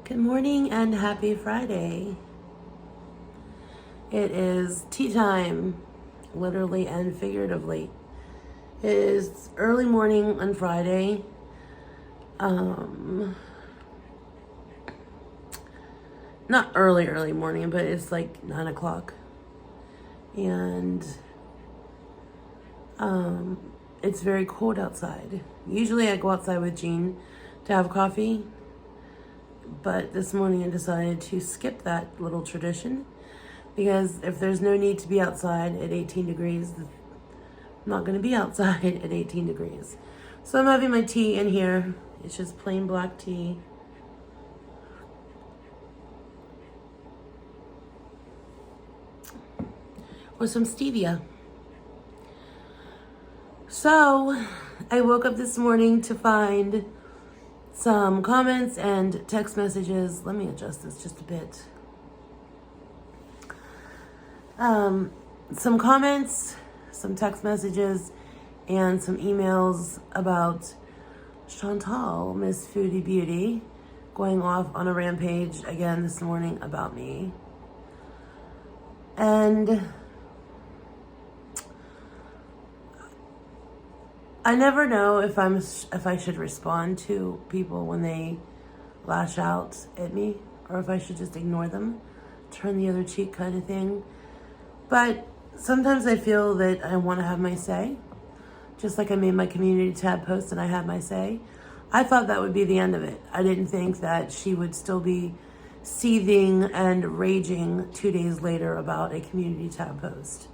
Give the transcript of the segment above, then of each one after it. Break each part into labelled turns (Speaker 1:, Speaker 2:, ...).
Speaker 1: Good morning and happy Friday. It is tea time, literally and figuratively. It is early morning on Friday. Not early morning, but it's like 9 o'clock. And it's very cold outside. Usually I go outside with Jean to have coffee. But this morning I decided to skip that little tradition because if there's no need to be outside at 18 degrees, I'm not going to be outside at 18 degrees. So I'm having my tea in here. It's just plain black tea. With some stevia. So I woke up this morning to find some comments and text messages. Let me adjust this just a bit. Some comments, some text messages, and some emails about Chantal, Miss Foodie Beauty, going off on a rampage again this morning about me. And I never know if I should respond to people when they lash out at me, or if I should just ignore them, turn the other cheek kind of thing. But sometimes I feel that I want to have my say, just like I made my community tab post and I had my say. I thought that would be the end of it. I didn't think that she would still be seething and raging 2 days later about a community tab post.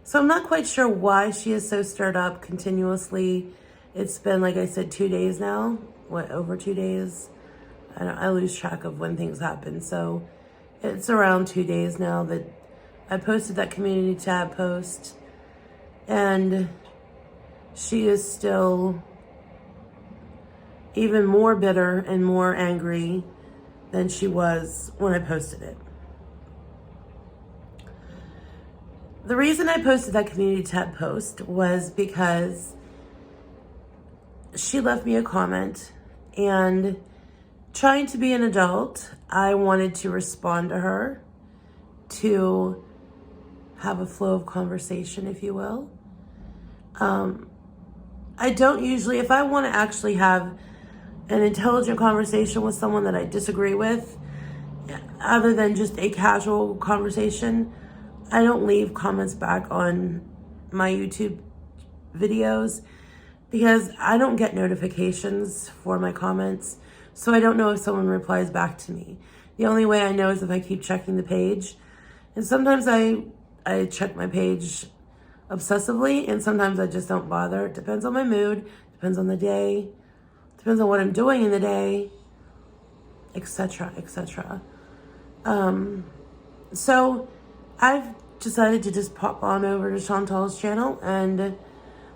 Speaker 1: So I'm not quite sure why she is so stirred up continuously. It's been, like I said, 2 days now. Over 2 days? I lose track of when things happen. So it's around 2 days now that I posted that community tab post. And she is still even more bitter and more angry than she was when I posted it. The reason I posted that community tab post was because she left me a comment, and trying to be an adult, I wanted to respond to her, to have a flow of conversation, if you will. I don't usually, if I want to actually have an intelligent conversation with someone that I disagree with, other than just a casual conversation, I don't leave comments back on my YouTube videos because I don't get notifications for my comments. So I don't know if someone replies back to me. The only way I know is if I keep checking the page. And sometimes I check my page obsessively, and sometimes I just don't bother. It depends on my mood, depends on the day, depends on what I'm doing in the day, etc., etc. So I've decided to just pop on over to Chantal's channel, and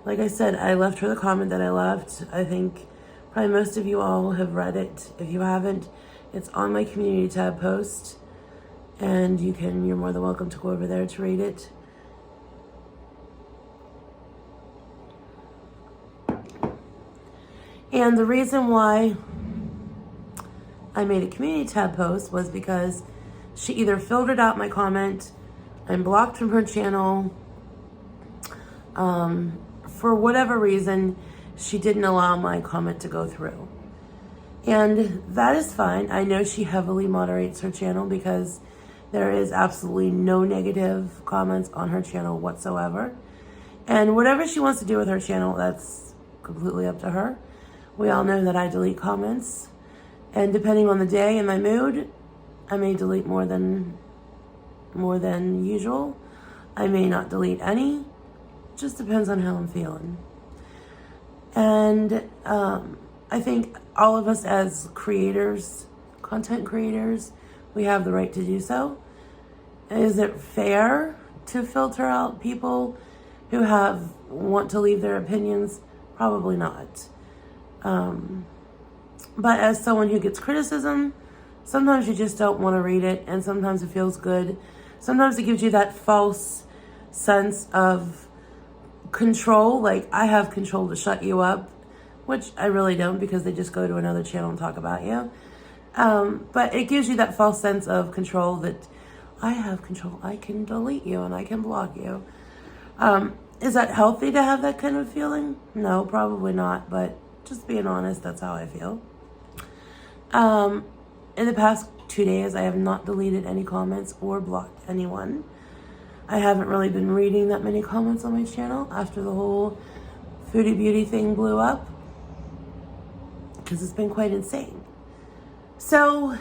Speaker 1: like I said, I left her the comment that I left. I think probably most of you all have read it. If you haven't, it's on my community tab post, and you're more than welcome to go over there to read it. And the reason why I made a community tab post was because she either filtered out my comment and blocked from her channel. For whatever reason, she didn't allow my comment to go through. And that is fine. I know she heavily moderates her channel because there is absolutely no negative comments on her channel whatsoever. And whatever she wants to do with her channel, that's completely up to her. We all know that I delete comments. And depending on the day and my mood, I may delete more than usual. I may not delete any. Just depends on how I'm feeling. And I think all of us as creators, content creators, we have the right to do so. Is it fair to filter out people who want to leave their opinions? Probably not. But as someone who gets criticism, sometimes you just don't want to read it, and sometimes it feels good. Sometimes it gives you that false sense of control, like I have control to shut you up, which I really don't, because they just go to another channel and talk about you. But it gives you that false sense of control that I have control. I can delete you and I can block you. Is that healthy to have that kind of feeling? No, probably not. But just being honest, that's how I feel. In the past 2 days, I have not deleted any comments or blocked anyone. I haven't really been reading that many comments on my channel after the whole foodie beauty thing blew up, because it's been quite insane. So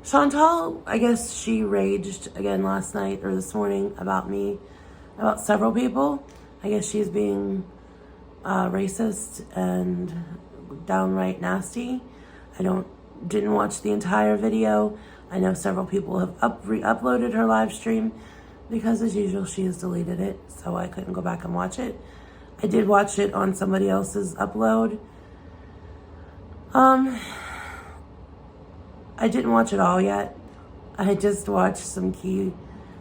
Speaker 1: Chantal, I guess she raged again last night or this morning about me, about several people. I guess she's being racist and downright nasty. I didn't watch the entire video. I know several people have re-uploaded her live stream, because as usual she has deleted it, so I couldn't go back and watch it. I did watch it on somebody else's upload. I didn't watch it all yet. I just watched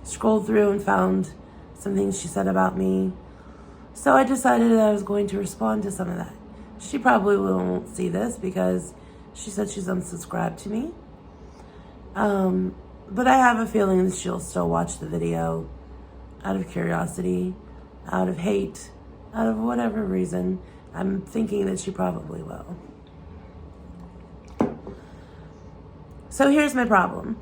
Speaker 1: scrolled through and found some things she said about me. So I decided that I was going to respond to some of that. She probably won't see this because she said she's unsubscribed to me. But I have a feeling that she'll still watch the video out of curiosity, out of hate, out of whatever reason. I'm thinking that she probably will. So here's my problem.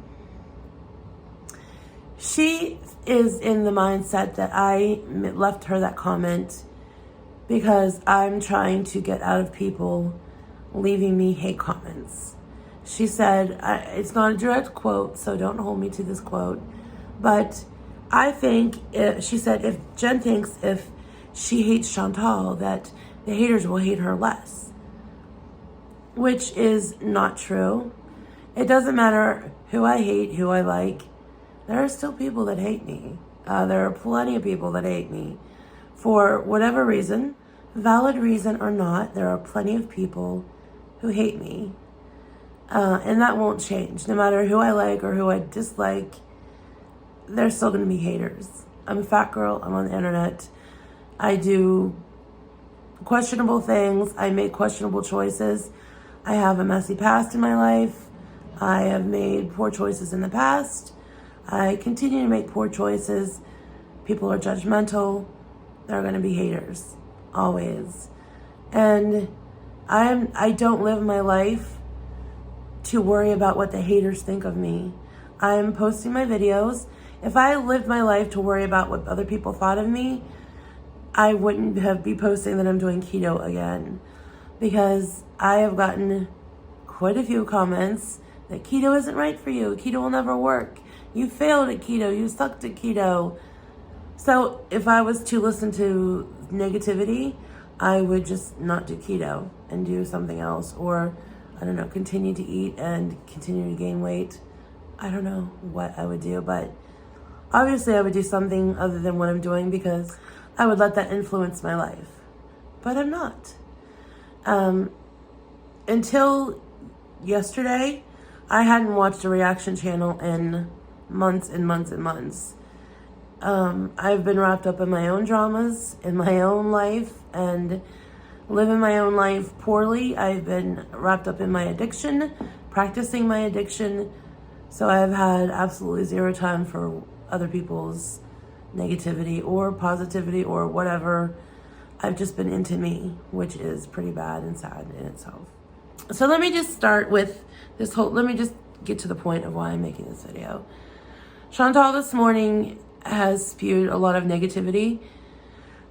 Speaker 1: She is in the mindset that I left her that comment because I'm trying to get out of people leaving me hate comments. She said, it's not a direct quote, so don't hold me to this quote, but I think, she said, if Jen thinks if she hates Chantal, that the haters will hate her less, which is not true. It doesn't matter who I hate, who I like. There are still people that hate me. There are plenty of people that hate me for whatever reason, valid reason or not. There are plenty of people who hate me. And that won't change. No matter who I like or who I dislike, there's still going to be haters. I'm a fat girl. I'm on the internet. I do questionable things. I make questionable choices. I have a messy past in my life. I have made poor choices in the past. I continue to make poor choices. People are judgmental. There are going to be haters. Always. And I don't live my life to worry about what the haters think of me. I'm posting my videos. If I lived my life to worry about what other people thought of me, I wouldn't be posting that I'm doing keto again, because I have gotten quite a few comments that keto isn't right for you. Keto will never work. You failed at keto. You sucked at keto. So if I was to listen to negativity, I would just not do keto and do something else, or I don't know, continue to eat and continue to gain weight. I don't know what I would do, but obviously I would do something other than what I'm doing, because I would let that influence my life. But I'm not. Until yesterday, I hadn't watched a reaction channel in months and months and months. I've been wrapped up in my own dramas, in my own life, and living my own life poorly. I've been wrapped up in my addiction, practicing my addiction. So I've had absolutely zero time for other people's negativity or positivity or whatever. I've just been into me, which is pretty bad and sad in itself. So let me just start with this let me just get to the point of why I'm making this video. Chantal this morning has spewed a lot of negativity.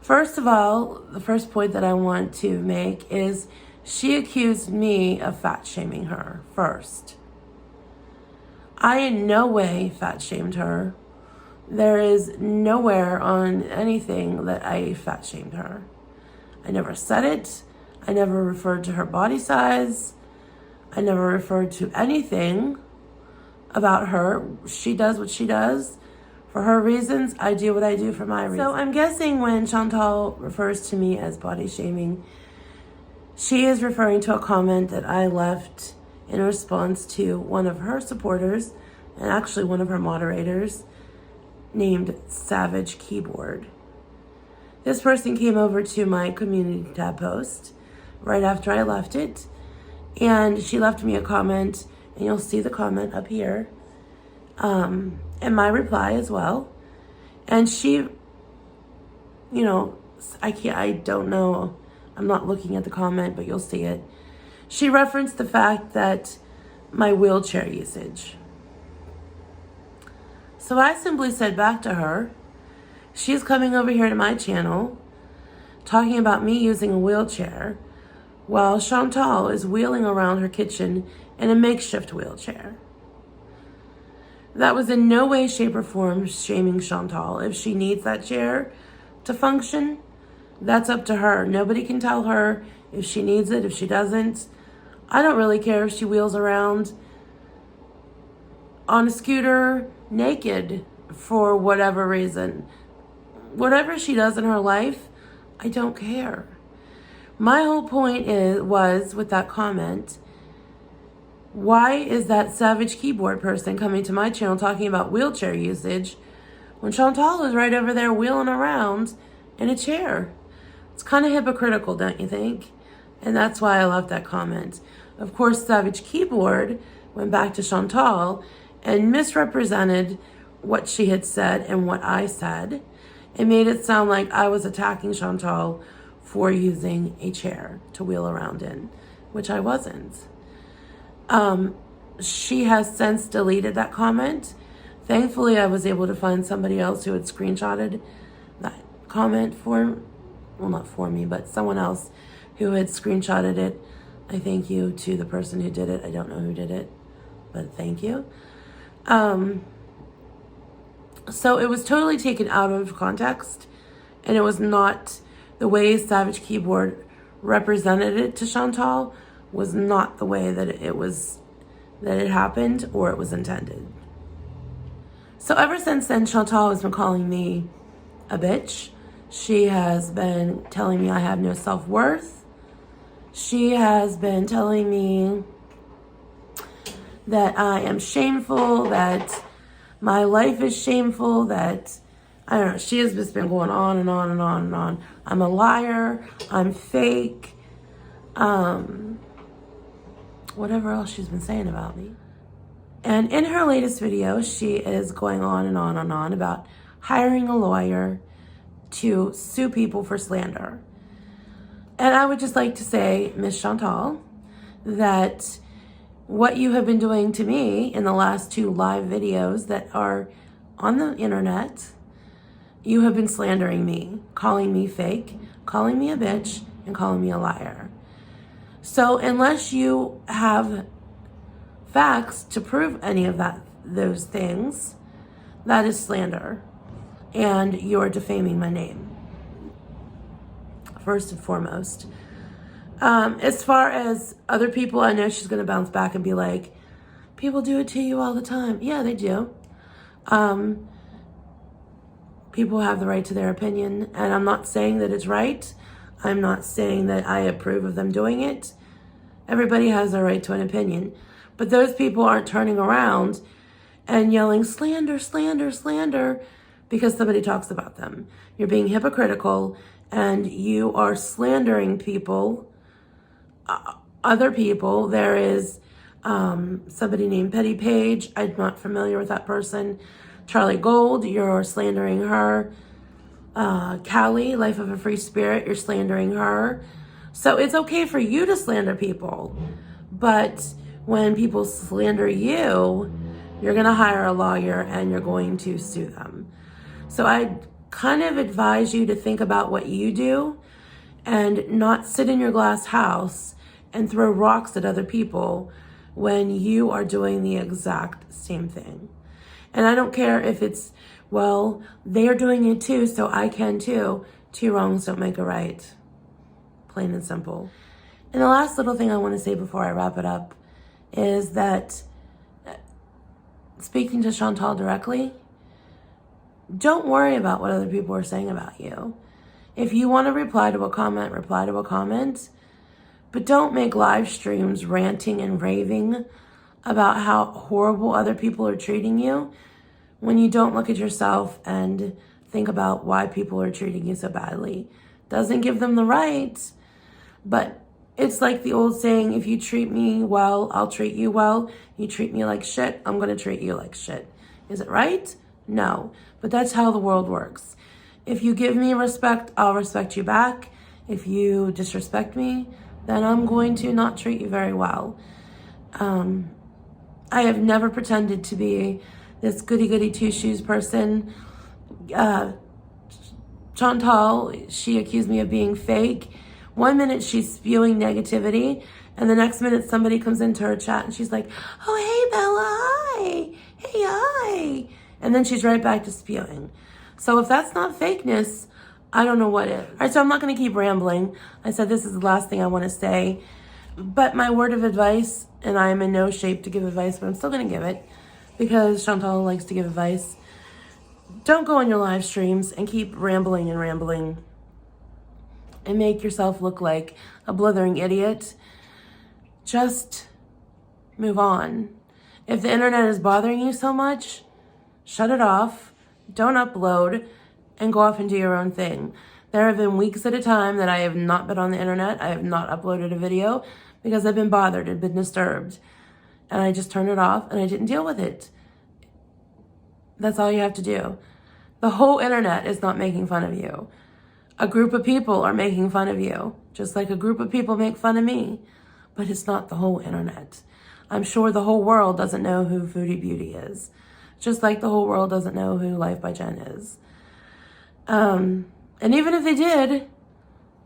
Speaker 1: First of all, the first point that I want to make is she accused me of fat shaming her first. I in no way fat shamed her. There is nowhere on anything that I fat shamed her. I never said it. I never referred to her body size. I never referred to anything about her. She does what she does. For her reasons, I do what I do for my reasons. So I'm guessing when Chantal refers to me as body shaming, she is referring to a comment that I left in response to one of her supporters, and actually one of her moderators, named Savage Keyboard. This person came over to my community tab post, right after I left it. And she left me a comment, and you'll see the comment up here, and my reply as well. And she, I don't know, I'm not looking at the comment, but you'll see it. She referenced the fact that my wheelchair usage. So I simply said back to her, she's coming over here to my channel talking about me using a wheelchair while Chantal is wheeling around her kitchen in a makeshift wheelchair. That was in no way, shape, or form shaming Chantal. If she needs that chair to function, that's up to her. Nobody can tell her if she needs it, if she doesn't. I don't really care if she wheels around on a scooter naked for whatever reason. Whatever she does in her life, I don't care. My whole point was with that comment, why is that savage keyboard person coming to my channel talking about wheelchair usage when Chantal is right over there wheeling around in a chair? It's kind of hypocritical, don't you think? And that's why I left that comment. Of course, Savage Keyboard went back to Chantal and misrepresented what she had said and what I said. It made it sound like I was attacking Chantal for using a chair to wheel around in, which I wasn't. She has since deleted that comment. Thankfully, I was able to find somebody else who had screenshotted that comment not for me, but someone else who had screenshotted it. I thank you to the person who did it. I don't know who did it, but thank you. So it was totally taken out of context, and it was not the way Savage Keyboard represented it to Chantal was not the way that it happened or it was intended. So ever since then, Chantal has been calling me a bitch. She has been telling me I have no self-worth. She has been telling me that I am shameful, that my life is shameful, that, I don't know, she has just been going on and on and on and on. I'm a liar, I'm fake, whatever else she's been saying about me. And in her latest video, she is going on and on and on about hiring a lawyer to sue people for slander. And I would just like to say, Miss Chantal, that what you have been doing to me in the last 2 live videos that are on the internet, you have been slandering me, calling me fake, calling me a bitch, and calling me a liar. So unless you have facts to prove any of those things, that is slander, and you're defaming my name, first and foremost. As far as other people, I know she's going to bounce back and be like, people do it to you all the time. Yeah, they do. People have the right to their opinion, and I'm not saying that it's right. I'm not saying that I approve of them doing it. Everybody has a right to an opinion. But those people aren't turning around and yelling slander, slander, slander because somebody talks about them. You're being hypocritical, and you are slandering people, other people. There is somebody named Petty Page. I'm not familiar with that person. Charlie Gold, you're slandering her. Callie, Life of a Free Spirit, you're slandering her. So it's okay for you to slander people, but when people slander you, you're going to hire a lawyer and you're going to sue them. So I kind of advise you to think about what you do and not sit in your glass house and throw rocks at other people when you are doing the exact same thing. And I don't care if it's, well, they're doing it too, so I can too. 2 wrongs don't make a right. Plain and simple. And the last little thing I want to say before I wrap it up is that, speaking to Chantal directly, don't worry about what other people are saying about you. If you want to reply to a comment, reply to a comment, but don't make live streams ranting and raving about how horrible other people are treating you when you don't look at yourself and think about why people are treating you so badly. Doesn't give them the right, but It's like the old saying, if you treat me well, I'll treat you well. You treat me like shit, I'm going to treat you like shit. Is it right? No. But that's how the world works. If you give me respect, I'll respect you back. If you disrespect me, then I'm going to not treat you very well. I have never pretended to be this goody-goody two-shoes person. Chantal, she accused me of being fake. One minute she's spewing negativity, and the next minute somebody comes into her chat and she's like, oh, hey, Bella, hi. Hey, hi. And then she's right back to spewing. So if that's not fakeness, I don't know what is. All right, so I'm not going to keep rambling. I said this is the last thing I want to say. But my word of advice, and I am in no shape to give advice, but I'm still going to give it because Chantal likes to give advice. Don't go on your live streams and keep rambling and make yourself look like a blithering idiot. Just move on. If the internet is bothering you so much, shut it off, don't upload, and go off and do your own thing. There have been weeks at a time that I have not been on the internet. I have not uploaded a video because I've been bothered and been disturbed. And I just turned it off and I didn't deal with it. That's all you have to do. The whole internet is not making fun of you. A group of people are making fun of you, just like a group of people make fun of me. But it's not the whole internet. I'm sure the whole world doesn't know who Foodie Beauty is, just like the whole world doesn't know who Life by Jen is. And even if they did,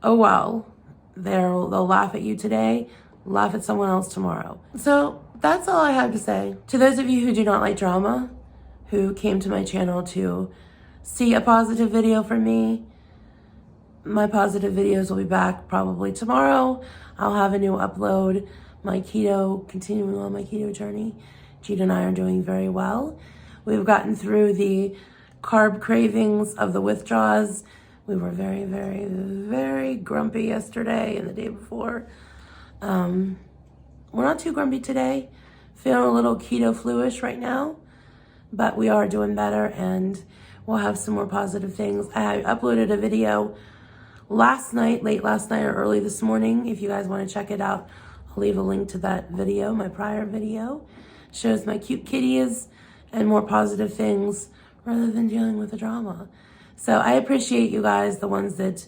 Speaker 1: oh well, they'll laugh at you today, laugh at someone else tomorrow. So that's all I have to say. To those of you who do not like drama, who came to my channel to see a positive video from me, my positive videos will be back probably tomorrow. I'll have a new upload. Continuing on my keto journey. Gita and I are doing very well. We've gotten through the carb cravings of the withdrawals. We were very, very, very grumpy yesterday and the day before. We're not too grumpy today. Feeling a little keto flu-ish right now, but we are doing better and we'll have some more positive things. I uploaded a video last night, late last night or early this morning. If you guys want to check it out, I'll leave a link to that video, my prior video. Shows my cute kitties and more positive things rather than dealing with the drama. So I appreciate you guys, the ones that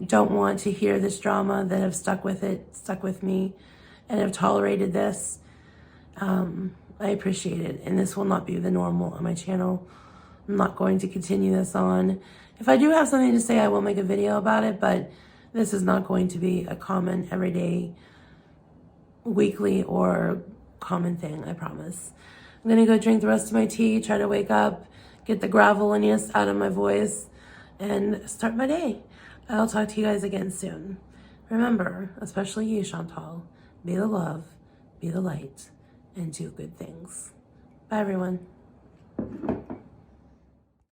Speaker 1: don't want to hear this drama, that have stuck with it, stuck with me, and have tolerated this. I appreciate it. And this will not be the normal on my channel. I'm not going to continue this on. If I do have something to say, I will make a video about it, but this is not going to be a common, everyday, weekly, or common thing, I promise. I'm gonna go drink the rest of my tea, try to wake up, get the graveliness out of my voice, and start my day. I'll talk to you guys again soon. Remember, especially you, Chantal, be the love, be the light, and do good things. Bye, everyone.